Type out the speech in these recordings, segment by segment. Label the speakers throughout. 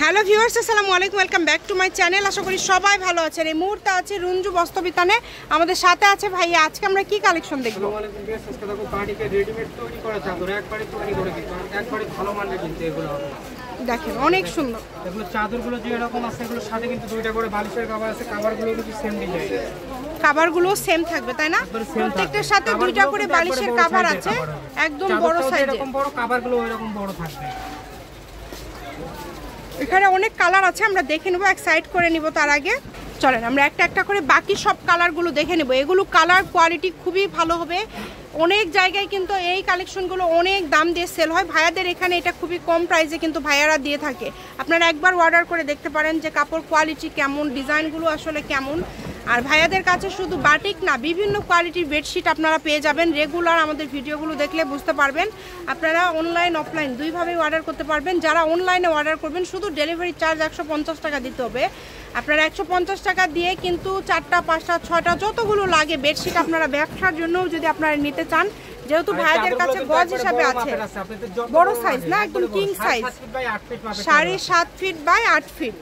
Speaker 1: Hello viewers, আসসালামু আলাইকুম, welcome back to my channel. আশা করি সবাই ভালো আছেন। এই মুহূর্তে আছে রুঞ্জু বস্ত্রবিতানে, আমাদের সাথে আছে ভাইয়া। আজকে আমরা কি কালেকশন দেখবো? দেখেন অনেক সুন্দর
Speaker 2: এগুলো চাদরগুলো যে এরকম আছে, এগুলোর সাথে কিন্তু দুইটা করে বালিশের কভার আছে। কভারগুলো কিন্তু সেম ডিজাইন,
Speaker 1: কভারগুলো সেম থাকবে তাই না? প্রত্যেকটার সাথে দুইটা করে বালিশের কভার আছে, একদম বড় সাইজের।
Speaker 2: এরকম বড় কভারগুলো এরকম বড় থাকবে।
Speaker 1: এখানে অনেক কালার আছে, আমরা দেখে নেব, এক সাইড করে নিব। তার আগে চলেন আমরা একটা একটা করে বাকি সব কালারগুলো দেখে নেব। এগুলো কালার কোয়ালিটি খুবই ভালো হবে। অনেক জায়গায় কিন্তু এই কালেকশনগুলো অনেক দাম দিয়ে সেল হয়, ভাইয়াদের এখানে এটা খুবই কম প্রাইসে কিন্তু ভাইয়ারা দিয়ে থাকে। আপনারা একবার অর্ডার করে দেখতে পারেন যে কাপড় কোয়ালিটি কেমন, ডিজাইনগুলো আসলে কেমন। আর ভাইয়াদের কাছে শুধু বাটিক না, বিভিন্ন কোয়ালিটির বেডশিট আপনারা পেয়ে যাবেন। রেগুলার আমাদের ভিডিওগুলো দেখলে বুঝতে পারবেন। আপনারা অনলাইন অফলাইন দুইভাবেই অর্ডার করতে পারবেন। যারা অনলাইনে অর্ডার করবেন শুধু ডেলিভারি চার্জ 150 টাকা দিতে হবে। আপনারা 150 টাকা দিয়ে কিন্তু 4টা 5টা 6টা যতগুলো লাগে বেডশিট আপনারা ব্যবসার জন্য যদি আপনারা নিতে চান, যেহেতু ভাইয়াদের কাছে গজ হিসাবে আছে, বড় সাইজ না, একদম king size, 7.5 feet by 8 feet.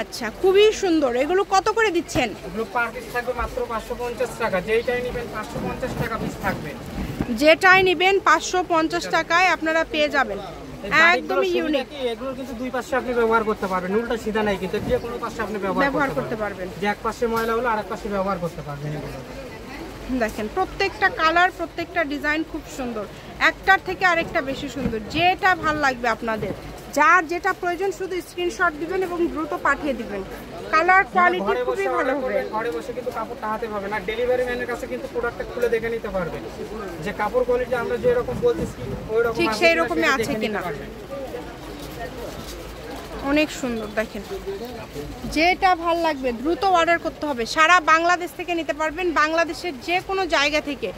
Speaker 1: আচ্ছা, খুবই সুন্দর। এগুলো কত করে দিচ্ছেন?
Speaker 2: এগুলো পার পিস থাকবে মাত্র 550 টাকা। যেটাই নেবেন 550 টাকা পিস থাকবে।
Speaker 1: যেটাই নেবেন 550 টাকায় আপনারা পেয়ে যাবেন। একদম ইউনিক।
Speaker 2: এগুলো কিন্তু দুই পাশে আপনি ব্যবহার করতে পারবেন, উল্টা সিধা নাই, কিন্তু যে কোনো পাশে আপনি ব্যবহার করতে পারবেন। যে এক পাশে ময়লা হলো আরেক পাশে ব্যবহার করতে পারবেন। এগুলো
Speaker 1: দেখেন প্রত্যেকটা কালার, প্রত্যেকটা ডিজাইন খুব সুন্দর, একটার থেকে আরেকটা বেশি সুন্দর। যেটা ভাল লাগবে আপনাদের, যার যেটা প্রয়োজন শুধু স্ক্রিনশট দিবেন এবং দ্রুত পাঠিয়ে দিবেন। কালার কোয়ালিটি খুবই ভালো হবে।
Speaker 2: ঘরে বসে কিন্তু কাপড়টা হাতে পাবেন, আর ডেলিভারি ম্যানের কাছে কিন্তু প্রোডাক্টটা খুলে দেখে নিতে পারবেন যে কাপড় কোয়ালিটি আমরা যে রকম বলতেছি ওই রকম
Speaker 1: ঠিক সেই রকমই আছে কিনা। অনেক সুন্দর। দেখেন যেটা ভাল লাগবে দ্রুত অর্ডার করতে হবে। সারা বাংলাদেশ থেকে নিতে পারবেন, বাংলাদেশের যে কোনো জায়গা থেকে।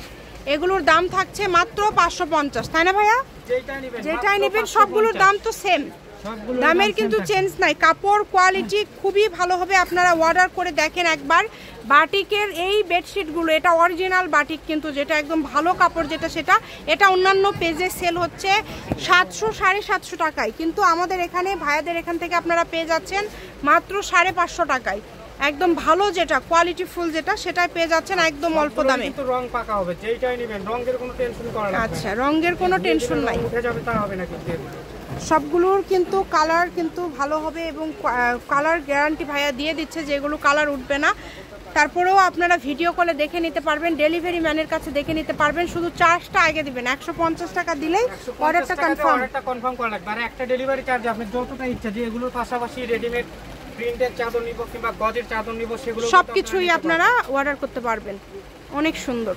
Speaker 1: এগুলোর দাম থাকছে মাত্র 550, তাই না ভাইয়া? যেটাই নেবেন সবগুলোর দাম তো সেম, দামের কিন্তু চেঞ্জ নাই। কাপড় কোয়ালিটি খুবই ভালো হবে, আপনারা অর্ডার করে দেখেন একবার। বাটিকের এই বেডশিটগুলো, এটা অরিজিনাল বাটিক কিন্তু, যেটা একদম ভালো কাপড় যেটা, সেটা এটা অন্যান্য পেজে সেল হচ্ছে 700 750 টাকায়, কিন্তু আমাদের এখানে ভাইয়াদের এখান থেকে আপনারা পেয়ে যাচ্ছেন মাত্র 550 টাকায়। একদম ভালো যেটা কোয়ালিটি ফুল যেটা, সেটাই পেয়ে যাচ্ছেন একদম অল্প দামে।
Speaker 2: কিন্তু রং পাকা হবে, যেটাই নেবেন রঙের কোনো টেনশন করা লাগবে না।
Speaker 1: আচ্ছা, রঙের কোনো টেনশন নাই,
Speaker 2: উঠে যাবে তা হবে না কিন্তু।
Speaker 1: সবগুলোর কিন্তু কালার কিন্তু ভালো হবে এবং কালার গ্যারান্টি ভাইয়া দিয়ে দিচ্ছে যে এগুলো কালার উঠবে না। তারপরেও আপনারা ভিডিও কলে দেখে নিতে পারবেন, ডেলিভারি ম্যানের কাছে দেখে নিতে পারবেন। শুধু চার্জটা আগে দিবেন, 150 টাকা দিলেই অর্ডারটা
Speaker 2: কনফার্ম করা লাগবে। আর একটা ডেলিভারি চার্জ আপনি যতটা ইচ্ছা, যে এগুলোর পাশাপাশি রেডিমেড প্রিন্টের চাদর নিব কিংবা গজের চাদর নিব, সেগুলো
Speaker 1: সবকিছুই আপনারা অর্ডার করতে পারবেন। অনেক সুন্দর।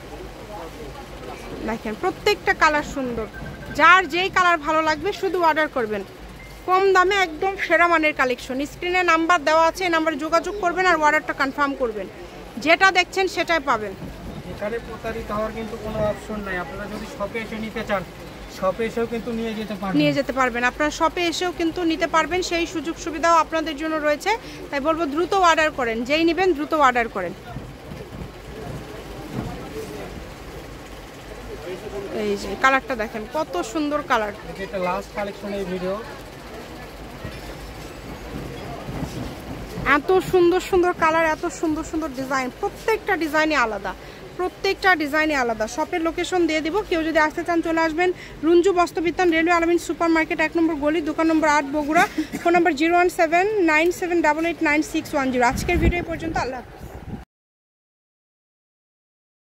Speaker 1: দেখেন প্রত্যেকটা কালার সুন্দর, যার যেই কালার ভালো লাগবে শুধু অর্ডার করবেন। কম দামে একদম সেরা মানের কালেকশন। স্ক্রিনে নাম্বার দেওয়া আছে, এই নাম্বারে যোগাযোগ করবেন আর অর্ডারটা কনফার্ম করবেন। যেটা দেখছেন সেটাই পাবেন।
Speaker 2: এখানে প্রতারিত হওয়ার কিন্তু কোনো অপশন নাই। আপনারা যদি শপে এসে নিতে চান, শপে এসেও কিন্তু নিয়ে যেতে পারবেন। আপনারা শপে এসেও কিন্তু নিতে পারবেন, সেই সুযোগ সুবিধাও আপনাদের জন্য রয়েছে। তাই বলবো দ্রুত অর্ডার করেন, যেই নেবেন দ্রুত অর্ডার করেন। এই যে কালারটা দেখেন কত সুন্দর কালার। এটা লাস্ট কালেকশন এই ভিডিও।
Speaker 1: এত সুন্দর সুন্দর কালার, এত সুন্দর সুন্দর ডিজাইন, প্রত্যেকটা ডিজাইনে আলাদা, প্রত্যেকটা ডিজাইনে আলাদা। শপের লোকেশন দিয়ে দিব, কেউ যদি আসতে চান চলে আসবেন রুঞ্জু বস্ত্রবিতান, রেলওয়ে আলামিন সুপার মার্কেট, 1 নম্বর গলি, দোকান নম্বর 8, বগুড়া। ফোন নম্বর 01797889610। আজকের ভিডিও পর্যন্ত, আল্লাহ হাফেজ।